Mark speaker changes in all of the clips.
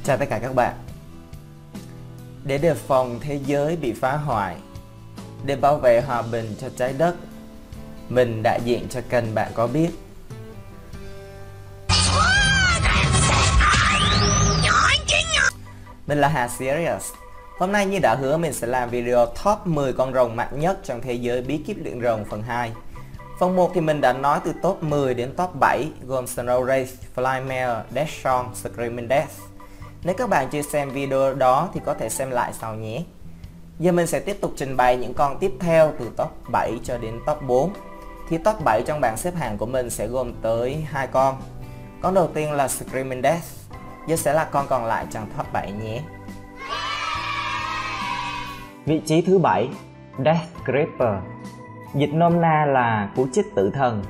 Speaker 1: Chào tất cả các bạn. Để đề phòng thế giới bị phá hoại, để bảo vệ hòa bình cho trái đất, mình đại diện cho kênh Bạn Có Biết. Mình là Hà Serious. Hôm nay như đã hứa, mình sẽ làm video top 10 con rồng mạnh nhất trong thế giới bí kíp luyện rồng phần 2. Phần 1 thì mình đã nói từ top 10 đến top 7, gồm Snow Wraith, Flymare, Deathsong, Screaming Death. Nếu các bạn chưa xem video đó thì có thể xem lại sau nhé. Giờ mình sẽ tiếp tục trình bày những con tiếp theo từ top 7 cho đến top 4. Thì top 7 trong bảng xếp hạng của mình sẽ gồm tới 2 con. Con đầu tiên là Screaming Death. Giờ sẽ là con còn lại trong top 7 nhé. Vị trí thứ 7, Death Gripper. Dịch nôm na là cú chích tử thần.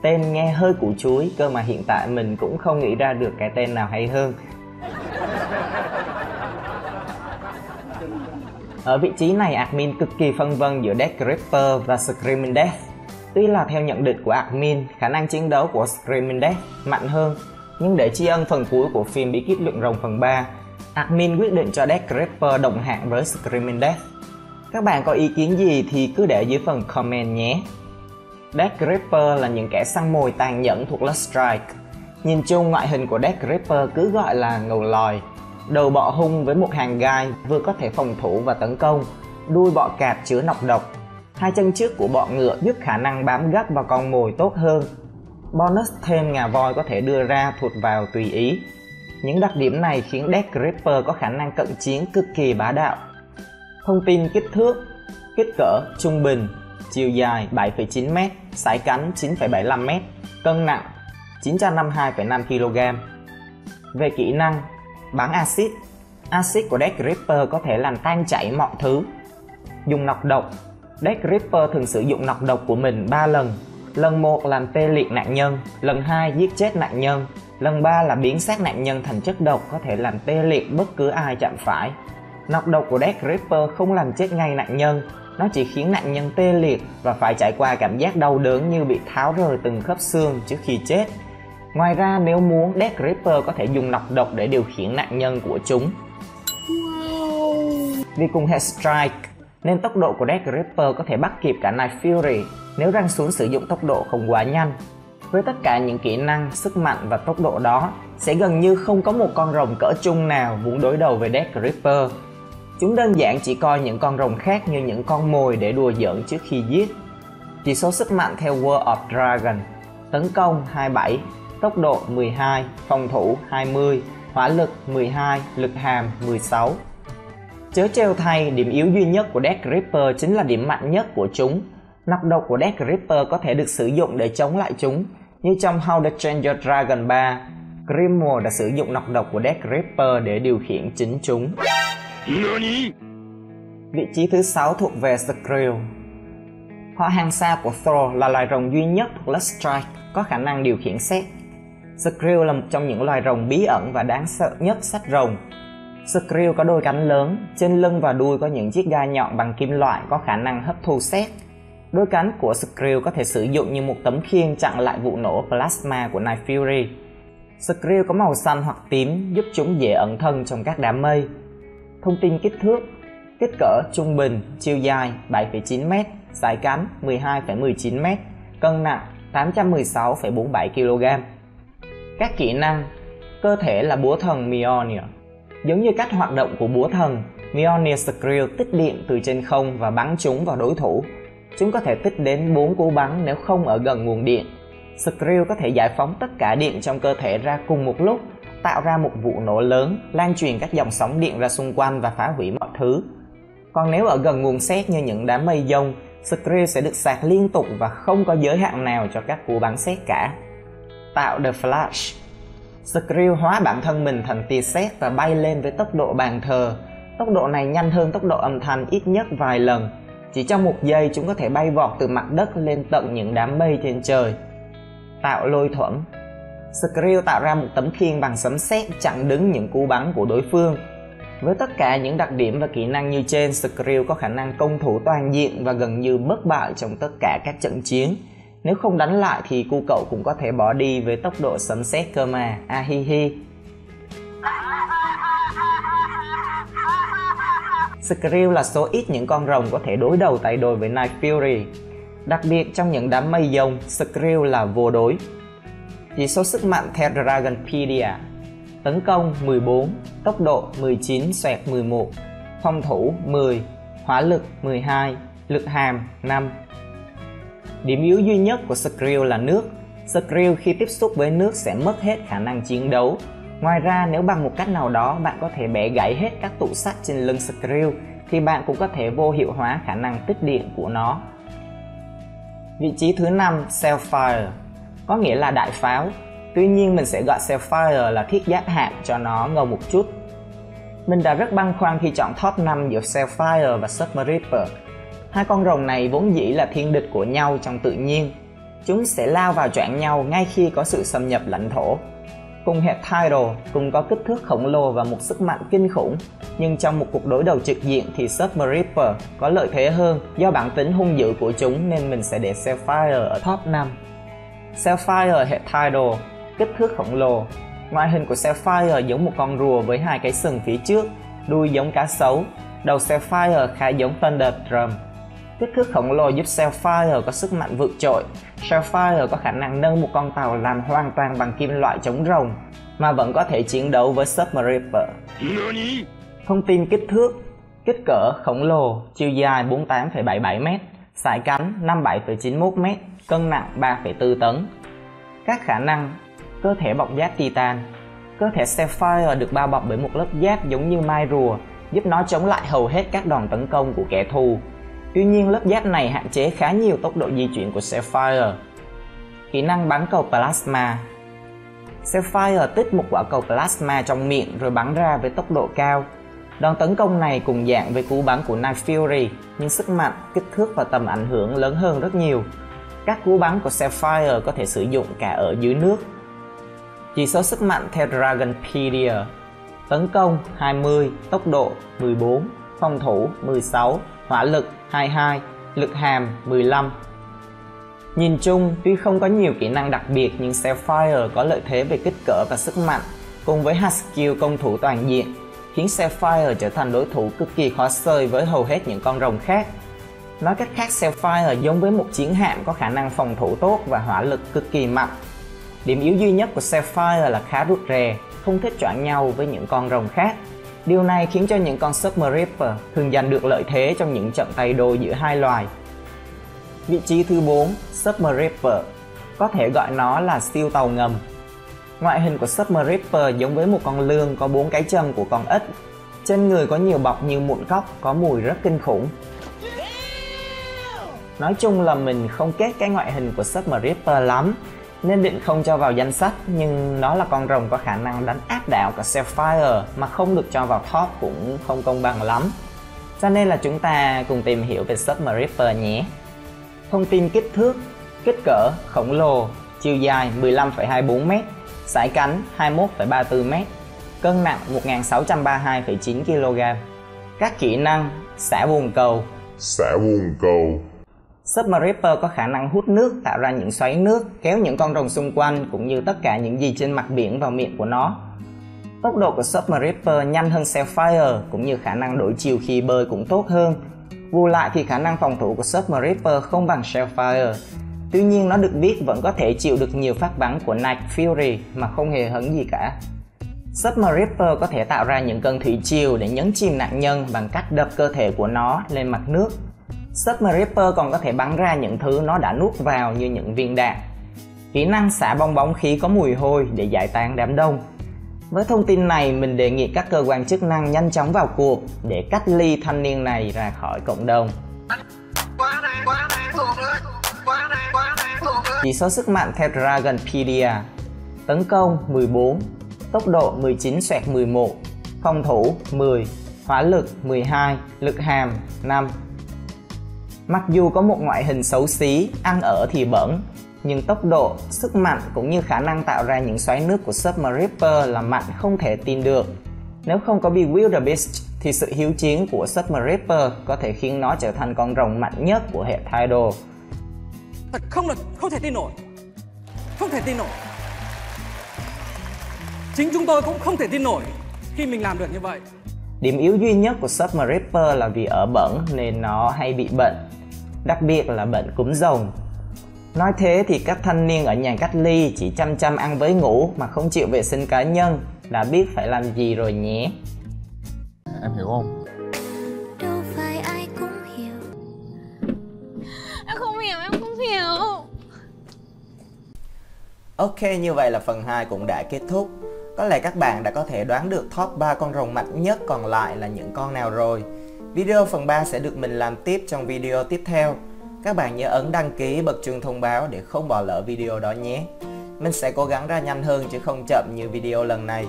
Speaker 1: Tên nghe hơi củ chuối, cơ mà hiện tại mình cũng không nghĩ ra được cái tên nào hay hơn. Ở vị trí này, admin cực kỳ phân vân giữa Death Gripper và Screaming Death. Tuy là theo nhận định của admin, khả năng chiến đấu của Screaming Death mạnh hơn, nhưng để tri ân phần cuối của phim bí kíp luyện rồng phần 3, admin quyết định cho Death Gripper đồng hạng với Screaming Death. Các bạn có ý kiến gì thì cứ để dưới phần comment nhé. Death Gripper là những kẻ săn mồi tàn nhẫn thuộc Lust Strike. Nhìn chung, ngoại hình của Death Gripper cứ gọi là ngầu lòi. Đầu bọ hung với một hàng gai vừa có thể phòng thủ và tấn công, đuôi bọ cạp chứa nọc độc. Hai chân trước của bọ ngựa giúp khả năng bám gắt vào con mồi tốt hơn. Bonus thêm ngà voi có thể đưa ra thụt vào tùy ý. Những đặc điểm này khiến Death Gripper có khả năng cận chiến cực kỳ bá đạo. Thông tin kích thước: kích cỡ trung bình, chiều dài 7,9m, sải cánh 9,75m, cân nặng 952,5 kg. Về kỹ năng: bắn axit. Axit của Death Gripper có thể làm tan chảy mọi thứ. Dùng nọc độc. Death Gripper thường sử dụng nọc độc của mình 3 lần. Lần 1 làm tê liệt nạn nhân, lần 2 giết chết nạn nhân, lần 3 là biến xác nạn nhân thành chất độc có thể làm tê liệt bất cứ ai chạm phải. Nọc độc của Death Gripper không làm chết ngay nạn nhân, nó chỉ khiến nạn nhân tê liệt và phải trải qua cảm giác đau đớn như bị tháo rời từng khớp xương trước khi chết. Ngoài ra, nếu muốn, Death Gripper có thể dùng nọc độc để điều khiển nạn nhân của chúng. Vì cùng hệ Strike nên tốc độ của Death Gripper có thể bắt kịp cả Night Fury nếu răng xuống sử dụng tốc độ không quá nhanh. Với tất cả những kỹ năng, sức mạnh và tốc độ đó, sẽ gần như không có một con rồng cỡ trung nào muốn đối đầu với Death Gripper. Chúng đơn giản chỉ coi những con rồng khác như những con mồi để đùa giỡn trước khi giết. Chỉ số sức mạnh theo World of Dragon: tấn công 27, tốc độ 12, phòng thủ 20, hỏa lực 12, lực hàm 16. Chớ trêu thay, điểm yếu duy nhất của Death Gripper chính là điểm mạnh nhất của chúng. Nọc độc của Death Gripper có thể được sử dụng để chống lại chúng, như trong How to Train Your Dragon 3, Grimoire đã sử dụng nọc độc của Death Gripper để điều khiển chính chúng. Vị trí thứ 6 thuộc về Skrill. Họ hàng xa của Thor là loài rồng duy nhất thuộc Lust Strike có khả năng điều khiển sét. Skrill là một trong những loài rồng bí ẩn và đáng sợ nhất sách rồng. Skrill có đôi cánh lớn, trên lưng và đuôi có những chiếc gai nhọn bằng kim loại có khả năng hấp thu sét. Đôi cánh của Skrill có thể sử dụng như một tấm khiên chặn lại vụ nổ plasma của Night Fury. Skrill có màu xanh hoặc tím giúp chúng dễ ẩn thân trong các đám mây. Thông tin kích thước: kích cỡ trung bình, chiều dài 7,9m, sải cánh 12,19m, cân nặng 816,47 kg. Các kỹ năng: cơ thể là búa thần Mjolnir. Giống như cách hoạt động của búa thần, Mjolnir Skrill tích điện từ trên không và bắn chúng vào đối thủ. Chúng có thể tích đến 4 cú bắn nếu không ở gần nguồn điện. Skrill có thể giải phóng tất cả điện trong cơ thể ra cùng một lúc, tạo ra một vụ nổ lớn, lan truyền các dòng sóng điện ra xung quanh và phá hủy mọi thứ. Còn nếu ở gần nguồn sét như những đám mây giông, Skrill sẽ được sạc liên tục và không có giới hạn nào cho các cú bắn sét cả. Tạo The Flash. Skrill hóa bản thân mình thành tia sét và bay lên với tốc độ bàn thờ. Tốc độ này nhanh hơn tốc độ âm thanh ít nhất vài lần. Chỉ trong 1 giây, chúng có thể bay vọt từ mặt đất lên tận những đám mây trên trời. Tạo lôi thuẫn. Skrill tạo ra một tấm khiên bằng sấm sét chặn đứng những cú bắn của đối phương. Với tất cả những đặc điểm và kỹ năng như trên, Skrill có khả năng công thủ toàn diện và gần như bất bại trong tất cả các trận chiến. Nếu không đánh lại thì cu cậu cũng có thể bỏ đi với tốc độ sấm sét cơ mà, ahihi. Skrill là số ít những con rồng có thể đối đầu tay đôi với Night Fury. Đặc biệt trong những đám mây dông, Skrill là vô đối. Chỉ số sức mạnh theo Dragonpedia: tấn công 14, tốc độ 19/11, phòng thủ 10, hỏa lực 12, lực hàm 5. Điểm yếu duy nhất của Skrill là nước. Skrill khi tiếp xúc với nước sẽ mất hết khả năng chiến đấu. Ngoài ra, nếu bằng một cách nào đó bạn có thể bẻ gãy hết các tủ sắt trên lưng Skrill thì bạn cũng có thể vô hiệu hóa khả năng tích điện của nó. Vị trí thứ 5, Selfire, có nghĩa là đại pháo. Tuy nhiên mình sẽ gọi Selfire là thiết giáp hạng cho nó ngầu một chút. Mình đã rất băn khoăn khi chọn top 5 giữa Selfire và Submariner. Hai con rồng này vốn dĩ là thiên địch của nhau trong tự nhiên. Chúng sẽ lao vào choảng nhau ngay khi có sự xâm nhập lãnh thổ. Cùng hệ Tidal, cùng có kích thước khổng lồ và một sức mạnh kinh khủng, nhưng trong một cuộc đối đầu trực diện thì Submariner có lợi thế hơn do bản tính hung dữ của chúng, nên mình sẽ để Selfire ở top 5. Selfire hệ Tidal, kích thước khổng lồ. Ngoại hình của Selfire giống một con rùa với hai cái sừng phía trước, đuôi giống cá sấu. Đầu Selfire khá giống Thunder Drum. Kích thước khổng lồ giúp Selfire có sức mạnh vượt trội. Selfire có khả năng nâng một con tàu làm hoàn toàn bằng kim loại chống rồng mà vẫn có thể chiến đấu với Submariner. Thông tin kích thước: kích cỡ khổng lồ, chiều dài 48,77m, sải cánh 57,91m, cân nặng 3,4 tấn. Các khả năng: cơ thể bọc giáp titan. Cơ thể Selfire được bao bọc bởi một lớp giáp giống như mai rùa, giúp nó chống lại hầu hết các đòn tấn công của kẻ thù. Tuy nhiên, lớp giáp này hạn chế khá nhiều tốc độ di chuyển của Selfire. Kỹ năng bắn cầu plasma. Selfire tích một quả cầu plasma trong miệng rồi bắn ra với tốc độ cao. Đòn tấn công này cùng dạng với cú bắn của Night Fury, nhưng sức mạnh, kích thước và tầm ảnh hưởng lớn hơn rất nhiều. Các cú bắn của Selfire có thể sử dụng cả ở dưới nước. Chỉ số sức mạnh theo Dragonpedia: tấn công 20, tốc độ 14, phòng thủ 16, hỏa lực 22, lực hàm 15. Nhìn chung, tuy không có nhiều kỹ năng đặc biệt nhưng Selfire có lợi thế về kích cỡ và sức mạnh, cùng với hard skill công thủ toàn diện, khiến Selfire trở thành đối thủ cực kỳ khó xơi với hầu hết những con rồng khác. Nói cách khác, Selfire giống với một chiến hạm có khả năng phòng thủ tốt và hỏa lực cực kỳ mạnh. Điểm yếu duy nhất của Selfire là khá rụt rè, không thích choảng nhau với những con rồng khác. Điều này khiến cho những con Submariner thường giành được lợi thế trong những trận tay đôi giữa hai loài. Vị trí thứ 4, Submariner, có thể gọi nó là siêu tàu ngầm. Ngoại hình của Submariner giống với một con lươn có 4 cái chân của con ếch. Trên người có nhiều bọc như mụn cóc, có mùi rất kinh khủng. Nói chung là mình không kết cái ngoại hình của Submariner lắm, nên định không cho vào danh sách, nhưng nó là con rồng có khả năng đánh áp đảo cả Selfire mà không được cho vào top cũng không công bằng lắm. Cho nên là chúng ta cùng tìm hiểu về Submariner nhé. Thông tin kích thước: kích cỡ khổng lồ, chiều dài 15,24m, sải cánh 21,34m, cân nặng 1632,9 kg. Các kỹ năng: xả bồn cầu. Submariner có khả năng hút nước, tạo ra những xoáy nước, kéo những con rồng xung quanh cũng như tất cả những gì trên mặt biển vào miệng của nó. Tốc độ của Submariner nhanh hơn Selfire, cũng như khả năng đổi chiều khi bơi cũng tốt hơn. Bù lại thì khả năng phòng thủ của Submariner không bằng Selfire. Tuy nhiên, nó được biết vẫn có thể chịu được nhiều phát bắn của Night Fury mà không hề hấn gì cả. Submariner có thể tạo ra những cơn thủy triều để nhấn chìm nạn nhân bằng cách đập cơ thể của nó lên mặt nước. Submariner còn có thể bắn ra những thứ nó đã nuốt vào như những viên đạn. Kỹ năng xả bong bóng khí có mùi hôi để giải tán đám đông. Với thông tin này, mình đề nghị các cơ quan chức năng nhanh chóng vào cuộc để cách ly thanh niên này ra khỏi cộng đồng. Chỉ số sức mạnh theo Dragonpedia: tấn công 14, tốc độ 19/11, phòng thủ 10, hỏa lực 12, lực hàm 5. Mặc dù có một ngoại hình xấu xí, ăn ở thì bẩn, nhưng tốc độ, sức mạnh cũng như khả năng tạo ra những xoáy nước của Submariner là mạnh không thể tin được. Nếu không có Bewilderbeast thì sự hiếu chiến của Submariner có thể khiến nó trở thành con rồng mạnh nhất của hệ Tidal.
Speaker 2: Thật không thể tin nổi. Không thể tin nổi. Chính chúng tôi cũng không thể tin nổi khi mình làm được như vậy.
Speaker 1: Điểm yếu duy nhất của Submer Reaper là vì ở bẩn nên nó hay bị bệnh, đặc biệt là bệnh cúm rồng. Nói thế thì các thanh niên ở nhà cách ly chỉ chăm ăn với ngủ mà không chịu vệ sinh cá nhân đã biết phải làm gì rồi nhé.
Speaker 3: Em hiểu không?
Speaker 4: Đâu phải ai cũng hiểu. Em không hiểu.
Speaker 1: Ok, như vậy là phần 2 cũng đã kết thúc. Có lẽ các bạn đã có thể đoán được top 3 con rồng mạnh nhất còn lại là những con nào rồi. Video phần 3 sẽ được mình làm tiếp trong video tiếp theo. Các bạn nhớ ấn đăng ký, bật chuông thông báo để không bỏ lỡ video đó nhé. Mình sẽ cố gắng ra nhanh hơn chứ không chậm như video lần này.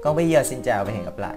Speaker 1: Còn bây giờ xin chào và hẹn gặp lại.